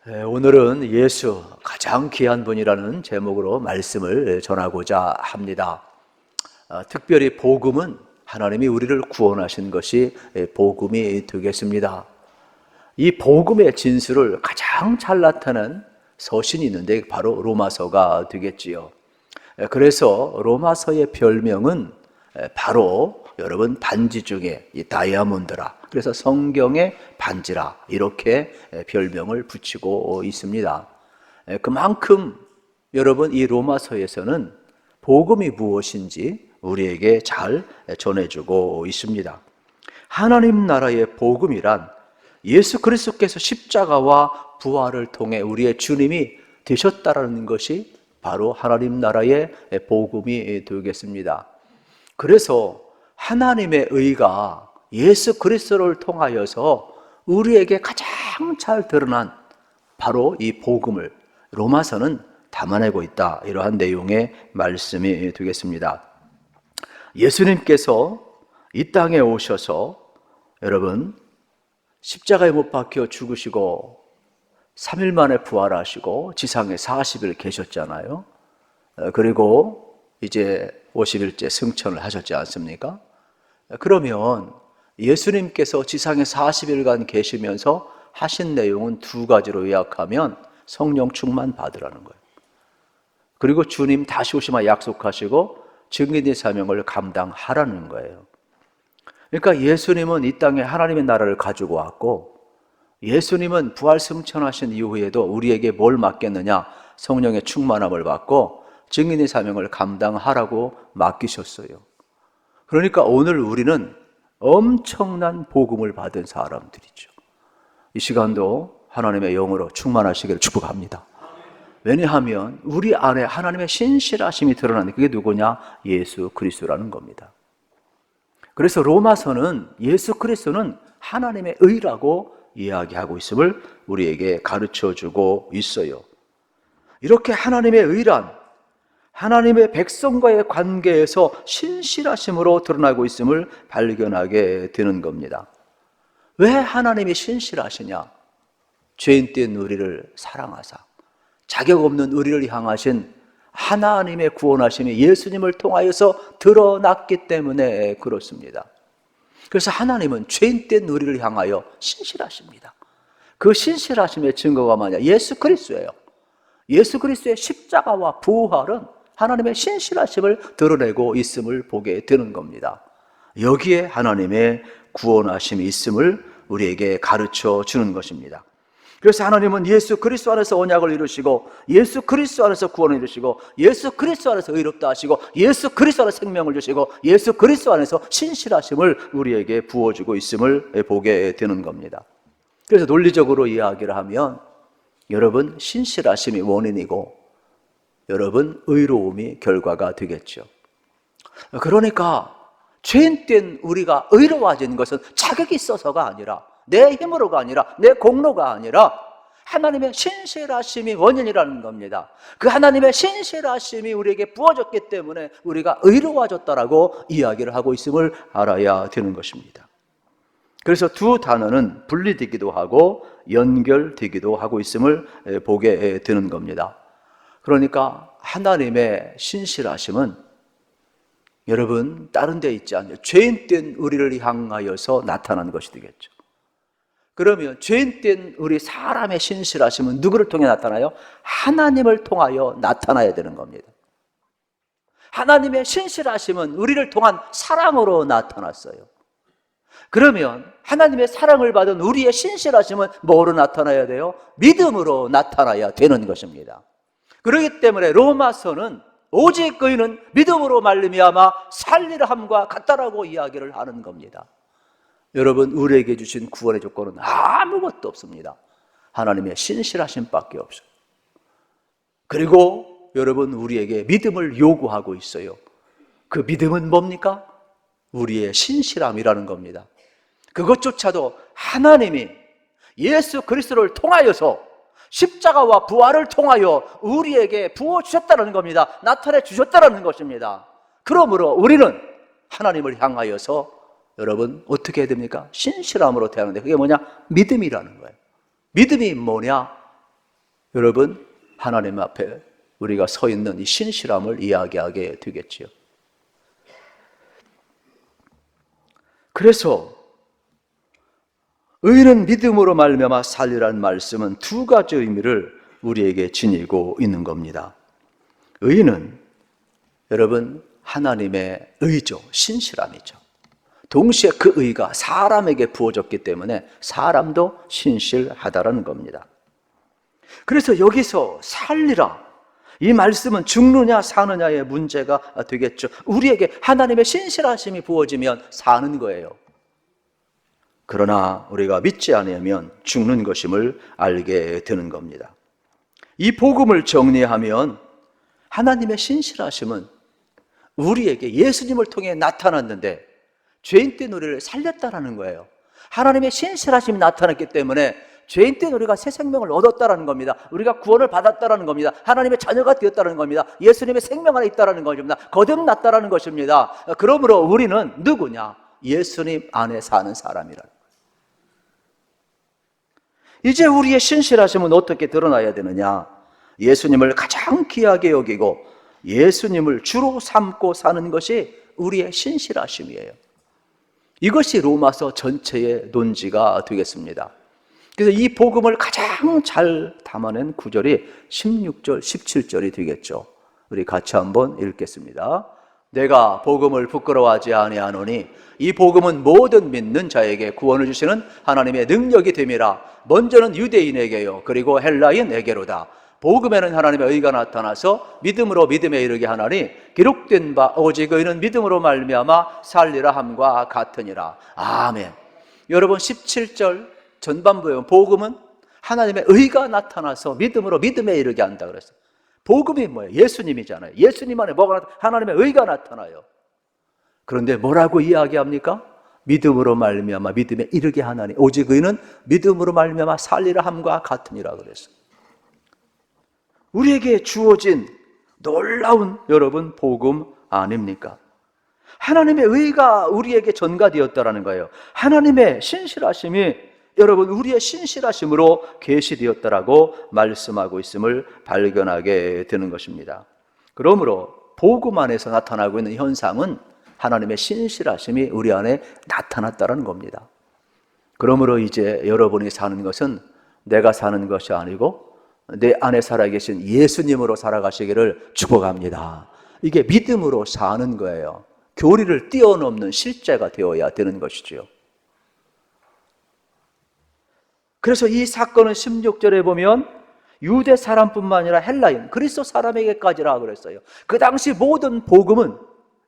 오늘은 예수 가장 귀한 분이라는 제목으로 말씀을 전하고자 합니다. 특별히 복음은 하나님이 우리를 구원하신 것이 복음이 되겠습니다. 이 복음의 진수를 가장 잘 나타낸 서신이 있는데 바로 로마서가 되겠지요. 그래서 로마서의 별명은 바로 여러분 반지 중에 이 다이아몬드라, 그래서 성경의 반지라, 이렇게 별명을 붙이고 있습니다. 그만큼 여러분 이 로마서에서는 복음이 무엇인지 우리에게 잘 전해주고 있습니다. 하나님 나라의 복음이란 예수 그리스도께서 십자가와 부활을 통해 우리의 주님이 되셨다라는 것이 바로 하나님 나라의 복음이 되겠습니다. 그래서 하나님의 의가 예수 그리스도를 통하여서 우리에게 가장 잘 드러난 바로 이 복음을 로마서는 담아내고 있다, 이러한 내용의 말씀이 되겠습니다. 예수님께서 이 땅에 오셔서 여러분 십자가에 못 박혀 죽으시고 3일 만에 부활하시고 지상에 40일 계셨잖아요. 그리고 이제 50일째 승천을 하셨지 않습니까? 그러면 예수님께서 지상에 40일간 계시면서 하신 내용은 두 가지로 요약하면 성령 충만 받으라는 거예요. 그리고 주님 다시 오시면 약속하시고 증인의 사명을 감당하라는 거예요. 그러니까 예수님은 이 땅에 하나님의 나라를 가지고 왔고, 예수님은 부활 승천하신 이후에도 우리에게 뭘 맡겼느냐? 성령의 충만함을 받고 증인의 사명을 감당하라고 맡기셨어요. 그러니까 오늘 우리는 엄청난 복음을 받은 사람들이죠. 이 시간도 하나님의 영으로 충만하시기를 축복합니다. 왜냐하면 우리 안에 하나님의 신실하심이 드러나는, 그게 누구냐? 예수 그리스도라는 겁니다. 그래서 로마서는 예수 그리스도는 하나님의 의라고 이야기하고 있음을 우리에게 가르쳐주고 있어요. 이렇게 하나님의 의란 하나님의 백성과의 관계에서 신실하심으로 드러나고 있음을 발견하게 되는 겁니다. 왜 하나님이 신실하시냐? 죄인된 우리를 사랑하사 자격 없는 우리를 향하신 하나님의 구원하심이 예수님을 통하여서 드러났기 때문에 그렇습니다. 그래서 하나님은 죄인된 우리를 향하여 신실하십니다. 그 신실하심의 증거가 뭐냐? 예수 그리스도예요. 예수 그리스도의 십자가와 부활은 하나님의 신실하심을 드러내고 있음을 보게 되는 겁니다. 여기에 하나님의 구원하심이 있음을 우리에게 가르쳐 주는 것입니다. 그래서 하나님은 예수 그리스도 안에서 언약을 이루시고, 예수 그리스도 안에서 구원을 이루시고, 예수 그리스도 안에서 의롭다 하시고, 예수 그리스도 안에서 생명을 주시고, 예수 그리스도 안에서 신실하심을 우리에게 부어주고 있음을 보게 되는 겁니다. 그래서 논리적으로 이야기를 하면 여러분 신실하심이 원인이고 여러분 의로움이 결과가 되겠죠. 그러니까 죄인된 우리가 의로워진 것은 자격이 있어서가 아니라, 내 힘으로가 아니라, 내 공로가 아니라 하나님의 신실하심이 원인이라는 겁니다. 그 하나님의 신실하심이 우리에게 부어졌기 때문에 우리가 의로워졌다라고 이야기를 하고 있음을 알아야 되는 것입니다. 그래서 두 단어는 분리되기도 하고 연결되기도 하고 있음을 보게 되는 겁니다. 그러니까 하나님의 신실하심은 여러분 다른 데 있지 않아요. 죄인된 우리를 향하여서 나타난 것이 되겠죠. 그러면 죄인된 우리 사람의 신실하심은 누구를 통해 나타나요? 하나님을 통하여 나타나야 되는 겁니다. 하나님의 신실하심은 우리를 통한 사랑으로 나타났어요. 그러면 하나님의 사랑을 받은 우리의 신실하심은 뭐로 나타나야 돼요? 믿음으로 나타나야 되는 것입니다. 그렇기 때문에 로마서는 오직 그이는 믿음으로 말미암아 살리라 함과 같다라고 이야기를 하는 겁니다. 여러분 우리에게 주신 구원의 조건은 아무것도 없습니다. 하나님의 신실하심밖에 없어요. 그리고 여러분 우리에게 믿음을 요구하고 있어요. 그 믿음은 뭡니까? 우리의 신실함이라는 겁니다. 그것조차도 하나님이 예수 그리스도를 통하여서 십자가와 부활을 통하여 우리에게 부어주셨다는 겁니다. 나타내 주셨다는 것입니다. 그러므로 우리는 하나님을 향하여서 여러분 어떻게 해야 됩니까? 신실함으로 대하는데 그게 뭐냐? 믿음이라는 거예요. 믿음이 뭐냐? 여러분, 하나님 앞에 우리가 서 있는 이 신실함을 이야기하게 되겠지요. 그래서 의인은 믿음으로 말미암아 살리라는 말씀은 두 가지 의미를 우리에게 지니고 있는 겁니다. 의인은 여러분 하나님의 의죠. 신실함이죠. 동시에 그 의가 사람에게 부어졌기 때문에 사람도 신실하다라는 겁니다. 그래서 여기서 살리라, 이 말씀은 죽느냐 사느냐의 문제가 되겠죠. 우리에게 하나님의 신실하심이 부어지면 사는 거예요. 그러나 우리가 믿지 않으면 죽는 것임을 알게 되는 겁니다. 이 복음을 정리하면 하나님의 신실하심은 우리에게 예수님을 통해 나타났는데 죄인된 우리를 살렸다라는 거예요. 하나님의 신실하심이 나타났기 때문에 죄인된 우리가 새 생명을 얻었다라는 겁니다. 우리가 구원을 받았다라는 겁니다. 하나님의 자녀가 되었다는 겁니다. 예수님의 생명 안에 있다라는 것입니다. 거듭났다라는 것입니다. 그러므로 우리는 누구냐? 예수님 안에 사는 사람이라는 거예요. 이제 우리의 신실하심은 어떻게 드러나야 되느냐? 예수님을 가장 귀하게 여기고 예수님을 주로 삼고 사는 것이 우리의 신실하심이에요. 이것이 로마서 전체의 논지가 되겠습니다. 그래서 이 복음을 가장 잘 담아낸 구절이 16절, 17절이 되겠죠. 우리 같이 한번 읽겠습니다. 내가 복음을 부끄러워하지 아니하노니 이 복음은 모든 믿는 자에게 구원을 주시는 하나님의 능력이 됨이라. 먼저는 유대인에게요 그리고 헬라인에게로다. 복음에는 하나님의 의가 나타나서 믿음으로 믿음에 이르게 하나니 기록된 바 오직 의는 믿음으로 말미암아 살리라 함과 같으니라. 아멘. 여러분 17절 전반부에 복음은 하나님의 의가 나타나서 믿음으로 믿음에 이르게 한다 그랬어요. 복음이 뭐예요? 예수님이잖아요. 예수님 안에 뭐가 나타나요? 하나님의 의가 나타나요. 그런데 뭐라고 이야기합니까? 믿음으로 말미암아 믿음에 이르게 하나니 오직 의는 믿음으로 말미암아 살리라 함과 같으니라 그랬어요. 우리에게 주어진 놀라운 여러분 복음 아닙니까? 하나님의 의가 우리에게 전가되었다라는 거예요. 하나님의 신실하심이 여러분 우리의 신실하심으로 계시되었다라고 말씀하고 있음을 발견하게 되는 것입니다. 그러므로 복음 안에서 나타나고 있는 현상은 하나님의 신실하심이 우리 안에 나타났다라는 겁니다. 그러므로 이제 여러분이 사는 것은 내가 사는 것이 아니고 내 안에 살아계신 예수님으로 살아가시기를 축복합니다. 이게 믿음으로 사는 거예요. 교리를 뛰어넘는 실제가 되어야 되는 것이죠. 그래서 이 사건은 16절에 보면 유대 사람뿐만 아니라 헬라인, 그리스도 사람에게까지라 그랬어요. 그 당시 모든 복음은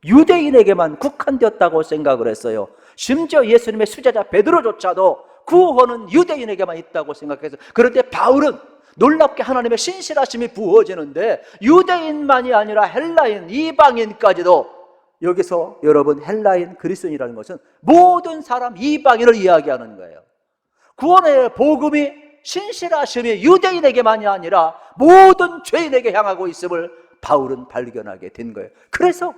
유대인에게만 국한되었다고 생각을 했어요. 심지어 예수님의 수제자 베드로조차도 구원은 유대인에게만 있다고 생각해서, 그런데 바울은 놀랍게 하나님의 신실하심이 부어지는데 유대인만이 아니라 헬라인, 이방인까지도, 여기서 여러분 헬라인, 그리스도인이라는 것은 모든 사람, 이방인을 이야기하는 거예요. 구원의 복음이, 신실하심이 유대인에게만이 아니라 모든 죄인에게 향하고 있음을 바울은 발견하게 된 거예요. 그래서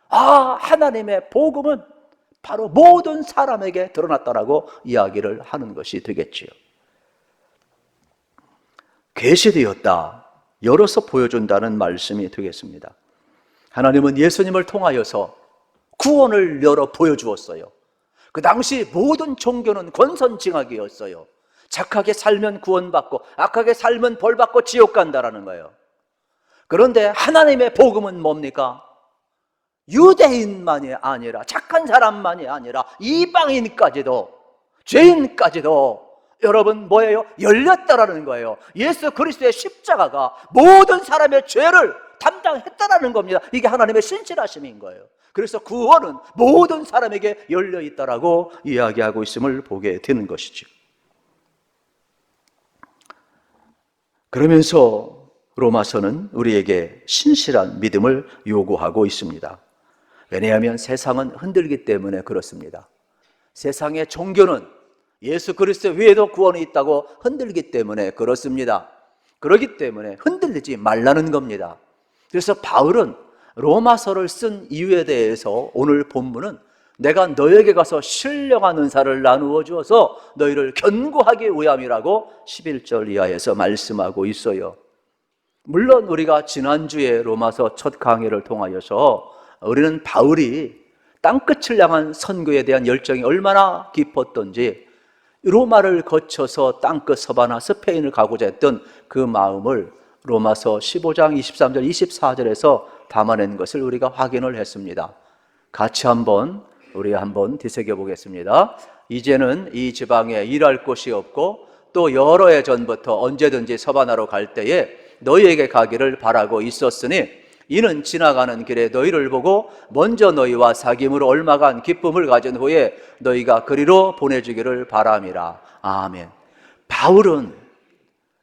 하나님의 복음은 바로 모든 사람에게 드러났다라고 이야기를 하는 것이 되겠지요. 계시되었다, 열어서 보여준다는 말씀이 되겠습니다. 하나님은 예수님을 통하여서 구원을 열어 보여주었어요. 그 당시 모든 종교는 권선징악이었어요. 착하게 살면 구원받고 악하게 살면 벌받고 지옥 간다라는 거예요. 그런데 하나님의 복음은 뭡니까? 유대인만이 아니라, 착한 사람만이 아니라 이방인까지도, 죄인까지도 여러분 뭐예요? 열렸다라는 거예요. 예수 그리스도의 십자가가 모든 사람의 죄를 담당했다라는 겁니다. 이게 하나님의 신실하심인 거예요. 그래서 구원은 모든 사람에게 열려 있다라고 이야기하고 있음을 보게 되는 것이죠. 그러면서 로마서는 우리에게 신실한 믿음을 요구하고 있습니다. 왜냐하면 세상은 흔들기 때문에 그렇습니다. 세상의 종교는 예수 그리스도 외에도 구원이 있다고 흔들기 때문에 그렇습니다. 그렇기 때문에 흔들리지 말라는 겁니다. 그래서 바울은 로마서를 쓴 이유에 대해서 오늘 본문은 내가 너에게 가서 신령한 은사를 나누어 주어서 너희를 견고하게 위함이라고 11절 이하에서 말씀하고 있어요. 물론 우리가 지난주에 로마서 첫 강의를 통하여서 우리는 바울이 땅끝을 향한 선교에 대한 열정이 얼마나 깊었던지, 로마를 거쳐서 땅끝 서바나 스페인을 가고자 했던 그 마음을 로마서 15장 23절 24절에서 담아낸 것을 우리가 확인을 했습니다. 같이 우리 한번 뒤새겨 보겠습니다. 이제는 이 지방에 일할 곳이 없고 또 여러 해 전부터 언제든지 서바나로 갈 때에 너희에게 가기를 바라고 있었으니 이는 지나가는 길에 너희를 보고 먼저 너희와 사귐으로 얼마간 기쁨을 가진 후에 너희가 그리로 보내주기를 바람이라. 아멘. 바울은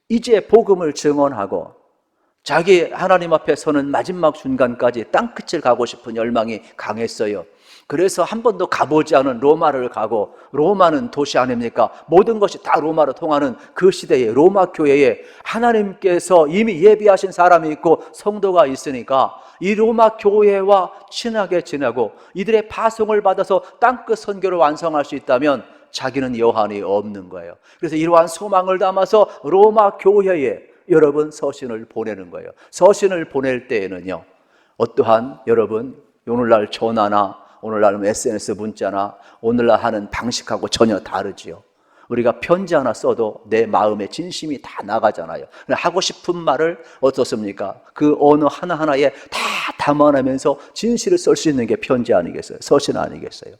이제 복음을 증언하고 자기 하나님 앞에 서는 마지막 순간까지 땅끝을 가고 싶은 열망이 강했어요. 그래서 한 번도 가보지 않은 로마를 가고, 로마는 도시 아닙니까? 모든 것이 다 로마로 통하는 그 시대에 로마 교회에 하나님께서 이미 예비하신 사람이 있고 성도가 있으니까 이 로마 교회와 친하게 지내고 이들의 파송을 받아서 땅끝 선교를 완성할 수 있다면 자기는 여한이 없는 거예요. 그래서 이러한 소망을 담아서 로마 교회에 여러분 서신을 보내는 거예요. 서신을 보낼 때에는요, 어떠한 여러분 오늘날 전화나 오늘날 SNS 문자나 오늘날 하는 방식하고 전혀 다르지요. 우리가 편지 하나 써도 내 마음의 진심이 다 나가잖아요. 하고 싶은 말을 어떻습니까? 그 언어 하나하나에 다 담아내면서 진실을 쓸 수 있는 게 편지 아니겠어요? 서신 아니겠어요?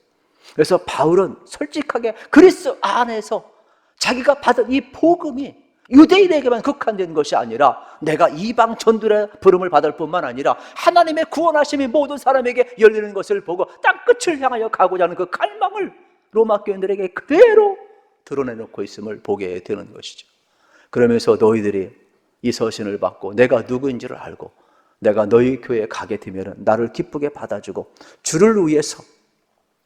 그래서 바울은 솔직하게 그리스도 안에서 자기가 받은 이 복음이 유대인에게만 국한된 것이 아니라 내가 이방 전도의 부름을 받을 뿐만 아니라 하나님의 구원하심이 모든 사람에게 열리는 것을 보고 땅끝을 향하여 가고자 하는 그 갈망을 로마 교인들에게 그대로 드러내놓고 있음을 보게 되는 것이죠. 그러면서 너희들이 이 서신을 받고 내가 누구인지를 알고 내가 너희 교회에 가게 되면 나를 기쁘게 받아주고 주를 위해서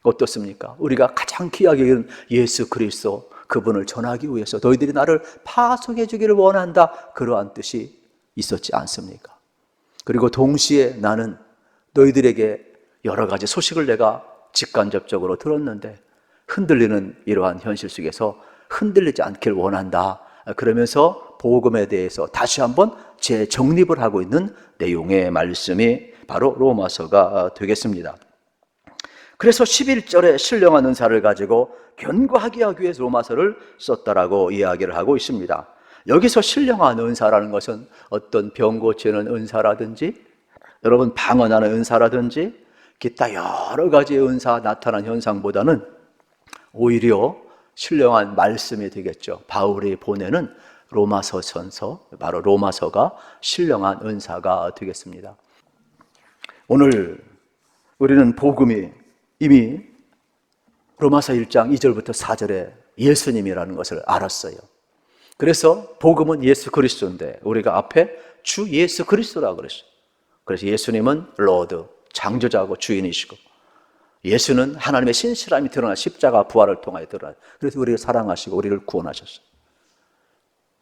어떻습니까? 우리가 가장 귀하게 여기는 예수 그리스도 그분을 전하기 위해서 너희들이 나를 파송해 주기를 원한다, 그러한 뜻이 있었지 않습니까? 그리고 동시에 나는 너희들에게 여러 가지 소식을 내가 직간접적으로 들었는데 흔들리는 이러한 현실 속에서 흔들리지 않길 원한다, 그러면서 복음에 대해서 다시 한번 재정립을 하고 있는 내용의 말씀이 바로 로마서가 되겠습니다. 그래서 11절에 신령한 은사를 가지고 견고하게 하기 위해서 로마서를 썼다라고 이야기를 하고 있습니다. 여기서 신령한 은사라는 것은 어떤 병 고치는 은사라든지 여러분 방언하는 은사라든지 기타 여러 가지의 은사 나타난 현상보다는 오히려 신령한 말씀이 되겠죠. 바울이 보내는 로마서 전서, 바로 로마서가 신령한 은사가 되겠습니다. 오늘 우리는 복음이 이미 로마서 1장 2절부터 4절에 예수님이라는 것을 알았어요. 그래서 복음은 예수 그리스도인데 우리가 앞에 주 예수 그리스도라고 그랬어요. 그래서 예수님은 로드, 창조자고 주인이시고 예수는 하나님의 신실함이 드러난 십자가 부활을 통하여 드러나요. 그래서 우리를 사랑하시고 우리를 구원하셨어요.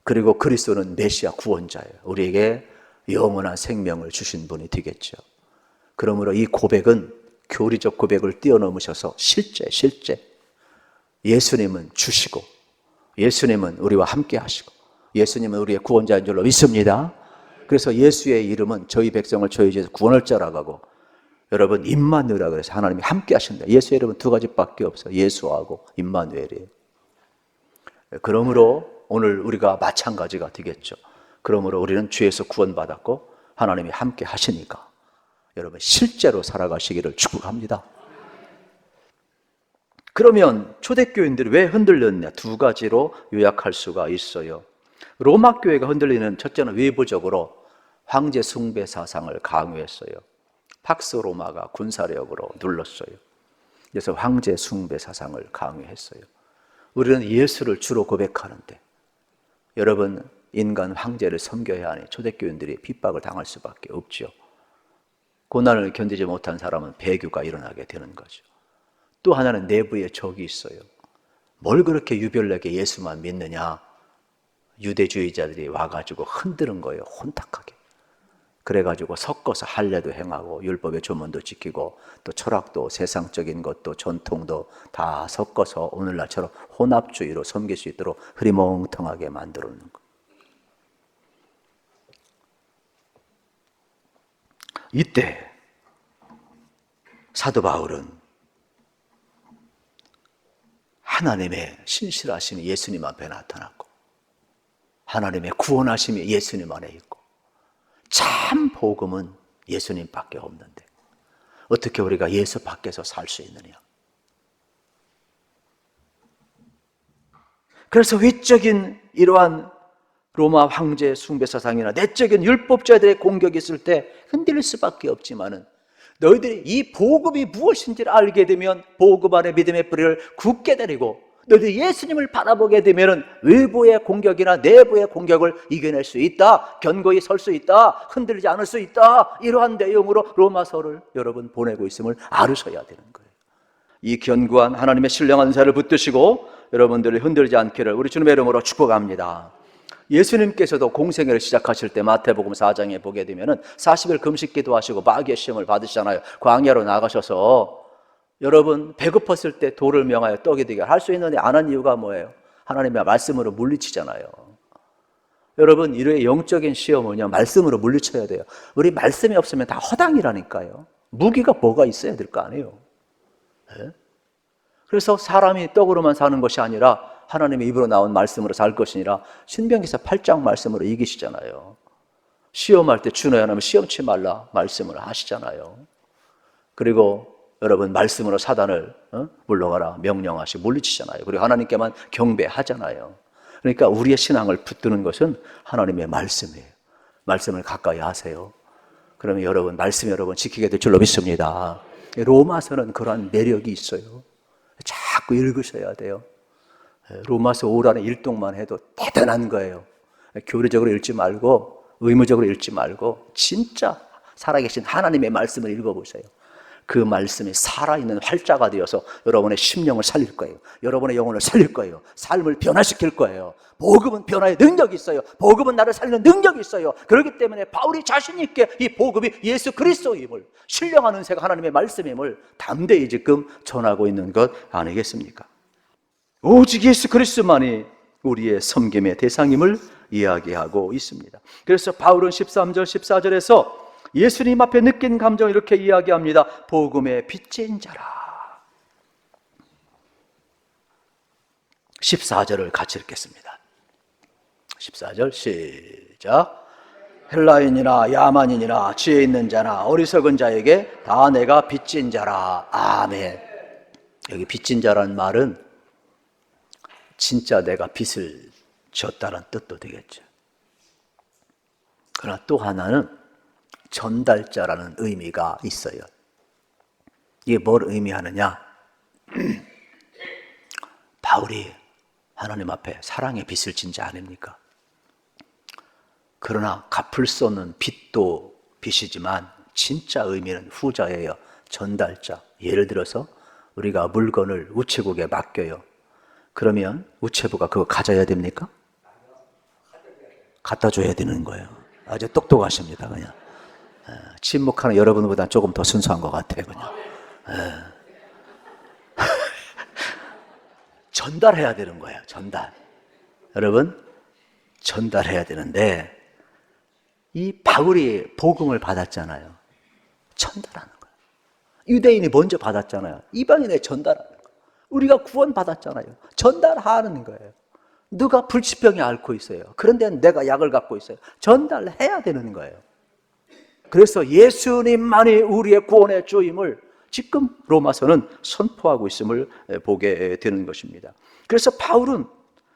그리고 그리스도는 메시아 구원자예요. 우리에게 영원한 생명을 주신 분이 되겠죠. 그러므로 이 고백은 교리적 고백을 뛰어넘으셔서 실제 예수님은 주시고 예수님은 우리와 함께 하시고 예수님은 우리의 구원자인 줄로 믿습니다. 그래서 예수의 이름은 저희 백성을 저희 죄에서 구원할 자라고 하고 여러분 임마누엘이라고 해서 하나님이 함께 하신다. 예수의 이름은 두 가지밖에 없어요. 예수하고 임마누엘이에요. 그러므로 오늘 우리가 마찬가지가 되겠죠. 그러므로 우리는 죄에서 구원받았고 하나님이 함께 하시니까 여러분 실제로 살아가시기를 축복합니다. 그러면 초대교인들이 왜 흔들렸냐? 두 가지로 요약할 수가 있어요. 로마 교회가 흔들리는 첫째는 외부적으로 황제 숭배 사상을 강요했어요. 팍스 로마가 군사력으로 눌렀어요. 그래서 황제 숭배 사상을 강요했어요. 우리는 예수를 주로 고백하는데 여러분 인간 황제를 섬겨야 하니 초대교인들이 핍박을 당할 수밖에 없죠. 고난을 견디지 못한 사람은 배교가 일어나게 되는 거죠. 또 하나는 내부에 적이 있어요. 뭘 그렇게 유별나게 예수만 믿느냐? 유대주의자들이 와가지고 흔드는 거예요. 혼탁하게. 그래가지고 섞어서 할례도 행하고 율법의 조문도 지키고 또 철학도 세상적인 것도 전통도 다 섞어서 오늘날처럼 혼합주의로 섬길 수 있도록 흐리멍텅하게 만들어 놓는 거. 이때 사도 바울은 하나님의 신실하신 예수님 앞에 나타났고 하나님의 구원하심이 예수님 안에 있고 참 복음은 예수님밖에 없는데 어떻게 우리가 예수 밖에서 살 수 있느냐. 그래서 외적인 이러한 로마 황제 숭배 사상이나 내적인 율법자들의 공격이 있을 때 흔들릴 수밖에 없지만은 너희들이 이 복음이 무엇인지를 알게 되면 복음 안에 믿음의 뿌리를 굳게 내리고 너희들이 예수님을 바라보게 되면 외부의 공격이나 내부의 공격을 이겨낼 수 있다. 견고히 설 수 있다. 흔들리지 않을 수 있다. 이러한 내용으로 로마서를 여러분 보내고 있음을 알으셔야 되는 거예요. 이 견고한 하나님의 신령한 은사를 붙드시고 여러분들이 흔들리지 않기를 우리 주님의 이름으로 축복합니다. 예수님께서도 공생애를 시작하실 때 마태복음 4장에 보게 되면 40일 금식 기도하시고 마귀의 시험을 받으시잖아요. 광야로 나가셔서 여러분 배고팠을 때 돌을 명하여 떡이 되게 할 수 있는데 안 한 이유가 뭐예요? 하나님의 말씀으로 물리치잖아요. 여러분 이런 영적인 시험은요 말씀으로 물리쳐야 돼요. 우리 말씀이 없으면 다 허당이라니까요. 무기가 뭐가 있어야 될 거 아니에요. 네? 그래서 사람이 떡으로만 사는 것이 아니라 하나님의 입으로 나온 말씀으로 살 것이니라 신명기서 8장 말씀으로 이기시잖아요. 시험할 때 준호야 하면 시험치 말라 말씀을 하시잖아요. 그리고 여러분 말씀으로 사단을 물러가라 명령하시고 물리치잖아요. 그리고 하나님께만 경배하잖아요. 그러니까 우리의 신앙을 붙드는 것은 하나님의 말씀이에요. 말씀을 가까이 하세요. 그러면 여러분 말씀 여러분 지키게 될 줄로 믿습니다. 로마서는 그러한 매력이 있어요. 자꾸 읽으셔야 돼요. 로마서 5라는 일독만 해도 대단한 거예요. 교리적으로 읽지 말고 의무적으로 읽지 말고 진짜 살아계신 하나님의 말씀을 읽어보세요. 그 말씀이 살아있는 활자가 되어서 여러분의 심령을 살릴 거예요. 여러분의 영혼을 살릴 거예요. 삶을 변화시킬 거예요. 복음은 변화의 능력이 있어요. 복음은 나를 살리는 능력이 있어요. 그렇기 때문에 바울이 자신 있게 이 복음이 예수 그리스도임을 신령한 은혜가 하나님의 말씀임을 담대히 지금 전하고 있는 것 아니겠습니까? 오직 예수 그리스도만이 우리의 섬김의 대상임을 이야기하고 있습니다. 그래서 바울은 13절 14절에서 예수님 앞에 느낀 감정을 이렇게 이야기합니다. 복음의 빚진 자라. 14절을 같이 읽겠습니다. 14절 시작. 헬라인이나 야만인이나 지혜 있는 자나 어리석은 자에게 다 내가 빚진 자라. 아멘. 여기 빚진 자라는 말은 진짜 내가 빚을 졌다는 뜻도 되겠죠. 그러나 또 하나는 전달자라는 의미가 있어요. 이게 뭘 의미하느냐? 바울이 하나님 앞에 사랑의 빚을 진 자 아닙니까? 그러나 갚을 수 없는 빚도 빚이지만 진짜 의미는 후자예요. 전달자. 예를 들어서 우리가 물건을 우체국에 맡겨요. 그러면 우체부가 그거 가져야 됩니까? 갖다 줘야 되는 거예요. 아주 똑똑하십니다. 그냥 침묵하는 여러분보다 조금 더 순수한 것 같아요. 그냥 전달해야 되는 거예요. 전달. 여러분 전달해야 되는데 이 바울이 복음을 받았잖아요. 전달하는 거예요. 유대인이 먼저 받았잖아요. 이방인에 전달하는 거예요. 우리가 구원 받았잖아요. 전달하는 거예요. 누가 불치병에 앓고 있어요. 그런데 내가 약을 갖고 있어요. 전달해야 되는 거예요. 그래서 예수님만이 우리의 구원의 주임을 지금 로마서는 선포하고 있음을 보게 되는 것입니다. 그래서 바울은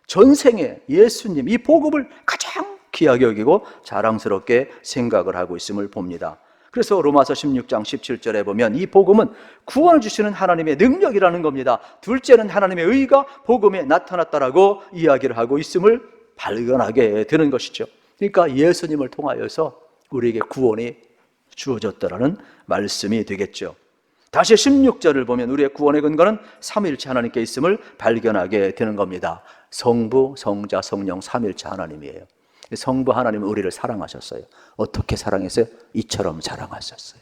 전생에 예수님 이 복음을 가장 귀하게 여기고 자랑스럽게 생각을 하고 있음을 봅니다. 그래서 로마서 16장 17절에 보면 이 복음은 구원을 주시는 하나님의 능력이라는 겁니다. 둘째는 하나님의 의가 복음에 나타났다라고 이야기를 하고 있음을 발견하게 되는 것이죠. 그러니까 예수님을 통하여서 우리에게 구원이 주어졌다라는 말씀이 되겠죠. 다시 16절을 보면 우리의 구원의 근거는 삼위일체 하나님께 있음을 발견하게 되는 겁니다. 성부, 성자, 성령 삼위일체 하나님이에요. 성부 하나님은 우리를 사랑하셨어요. 어떻게 사랑했어요? 이처럼 사랑하셨어요.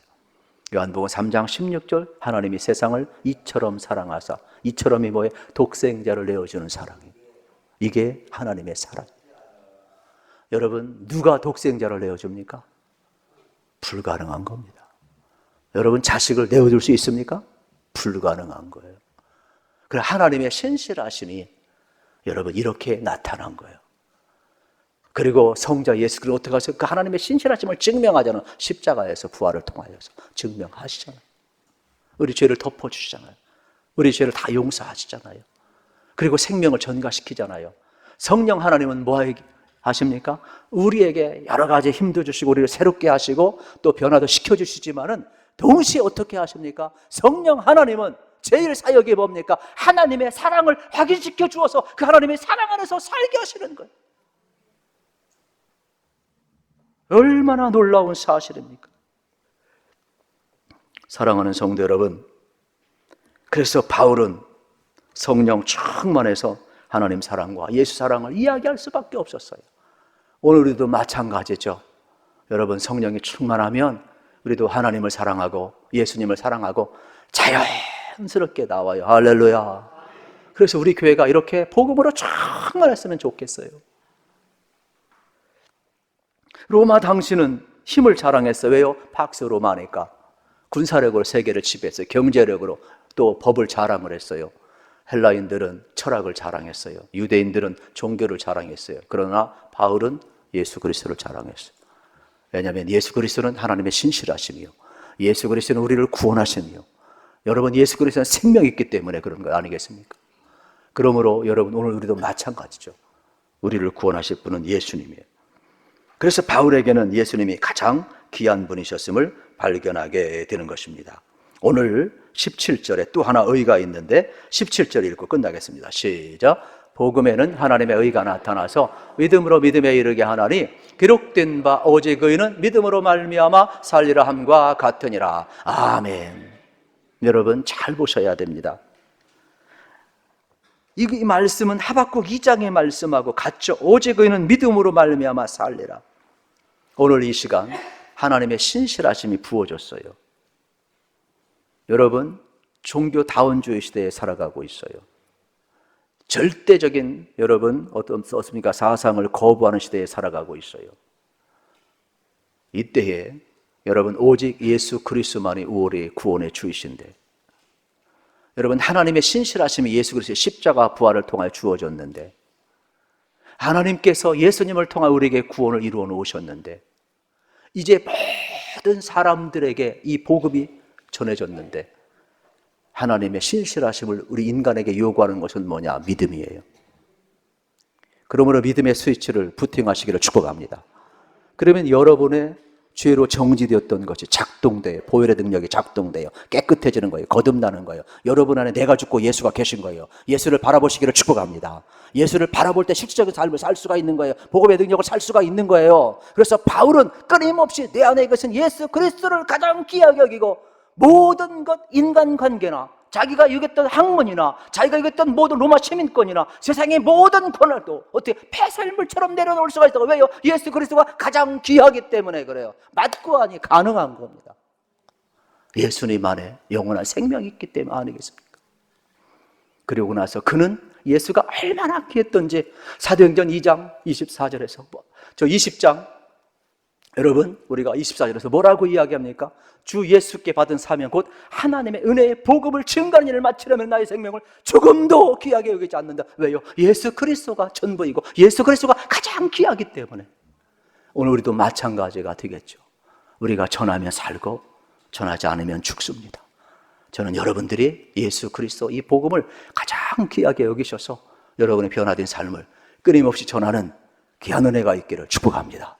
요한복음 3장 16절, 하나님이 세상을 이처럼 사랑하사, 이처럼이 뭐예요? 독생자를 내어주는 사랑이에요. 이게 하나님의 사랑. 여러분, 누가 독생자를 내어줍니까? 불가능한 겁니다. 여러분, 자식을 내어줄 수 있습니까? 불가능한 거예요. 그래서 하나님의 신실하심이 여러분 이렇게 나타난 거예요. 그리고 성자 예수 그리스도 어떻게 하세요? 그 하나님의 신실하심을 증명하자는 십자가에서 부활을 통하여서 증명하시잖아요. 우리 죄를 덮어주시잖아요. 우리 죄를 다 용서하시잖아요. 그리고 생명을 전가시키잖아요. 성령 하나님은 뭐 하십니까? 우리에게 여러 가지 힘도 주시고 우리를 새롭게 하시고 또 변화도 시켜주시지만은 동시에 어떻게 하십니까? 성령 하나님은 제일 사역이 뭡니까? 하나님의 사랑을 확인시켜 주어서 그 하나님의 사랑 안에서 살게 하시는 거예요. 얼마나 놀라운 사실입니까? 사랑하는 성도 여러분, 그래서 바울은 성령 충만해서 하나님 사랑과 예수 사랑을 이야기할 수밖에 없었어요. 오늘 우리도 마찬가지죠. 여러분, 성령이 충만하면 우리도 하나님을 사랑하고 예수님을 사랑하고 자연스럽게 나와요. 할렐루야. 그래서 우리 교회가 이렇게 복음으로 충만했으면 좋겠어요. 로마 당시는 힘을 자랑했어요. 왜요? 팍스 로마니까. 군사력으로 세계를 지배했어요. 경제력으로 또 법을 자랑을 했어요. 헬라인들은 철학을 자랑했어요. 유대인들은 종교를 자랑했어요. 그러나 바울은 예수 그리스도를 자랑했어요. 왜냐하면 예수 그리스도는 하나님의 신실하심이요, 예수 그리스도는 우리를 구원하심이요, 여러분 예수 그리스도는 생명이 있기 때문에 그런 거 아니겠습니까? 그러므로 여러분 오늘 우리도 마찬가지죠. 우리를 구원하실 분은 예수님이에요. 그래서 바울에게는 예수님이 가장 귀한 분이셨음을 발견하게 되는 것입니다. 오늘 17절에 또 하나 의가 있는데 17절 읽고 끝나겠습니다. 시작. 복음에는 하나님의 의가 나타나서 믿음으로 믿음에 이르게 하나니 기록된 바 오직 의는 믿음으로 말미암아 살리라 함과 같으니라. 아멘. 여러분 잘 보셔야 됩니다. 이 말씀은 하박국 2장의 말씀하고 같죠. 오직 의는 믿음으로 말미암아 살리라. 오늘 이 시간 하나님의 신실하심이 부어졌어요. 여러분, 종교다원주의 시대에 살아가고 있어요. 절대적인 여러분 어떻습니까? 사상을 거부하는 시대에 살아가고 있어요. 이때에 여러분 오직 예수 그리스도만이 우리의 구원의 주이신데, 여러분 하나님의 신실하심이 예수 그리스도의 십자가 부활을 통하여 주어졌는데, 하나님께서 예수님을 통하여 우리에게 구원을 이루어 놓으셨는데, 이제 모든 사람들에게 이 복음이 전해졌는데 하나님의 신실하심을 우리 인간에게 요구하는 것은 뭐냐? 믿음이에요. 그러므로 믿음의 스위치를 부팅하시기를 축복합니다. 그러면 여러분의 죄로 정지되었던 것이 작동돼요. 보혈의 능력이 작동돼요. 깨끗해지는 거예요. 거듭나는 거예요. 여러분 안에 내가 죽고 예수가 계신 거예요. 예수를 바라보시기를 축복합니다. 예수를 바라볼 때 실질적인 삶을 살 수가 있는 거예요. 복음의 능력을 살 수가 있는 거예요. 그래서 바울은 끊임없이 내 안에 이것은 예수 그리스도를 가장 귀하게 여기고, 모든 것, 인간관계나 자기가 여겼던 학문이나 자기가 여겼던 모든 로마 시민권이나 세상의 모든 권한도 어떻게 폐설물처럼 내려놓을 수가 있다고. 왜요? 예수 그리스도가 가장 귀하기 때문에 그래요. 맞고하니 가능한 겁니다. 예수님 안에 영원한 생명이 있기 때문 아니겠습니까? 그리고 나서 그는 예수가 얼마나 귀했던지 사도행전 2장 24절에서 저 20장 여러분 우리가 24절에서 뭐라고 이야기합니까? 주 예수께 받은 사명 곧 하나님의 은혜의 복음을 증거하는 일을 마치려면 나의 생명을 조금도 귀하게 여기지 않는다. 왜요? 예수 그리스도가 전부이고 예수 그리스도가 가장 귀하기 때문에. 오늘 우리도 마찬가지가 되겠죠. 우리가 전하면 살고 전하지 않으면 죽습니다. 저는 여러분들이 예수 그리스도 이 복음을 가장 귀하게 여기셔서 여러분의 변화된 삶을 끊임없이 전하는 귀한 은혜가 있기를 축복합니다.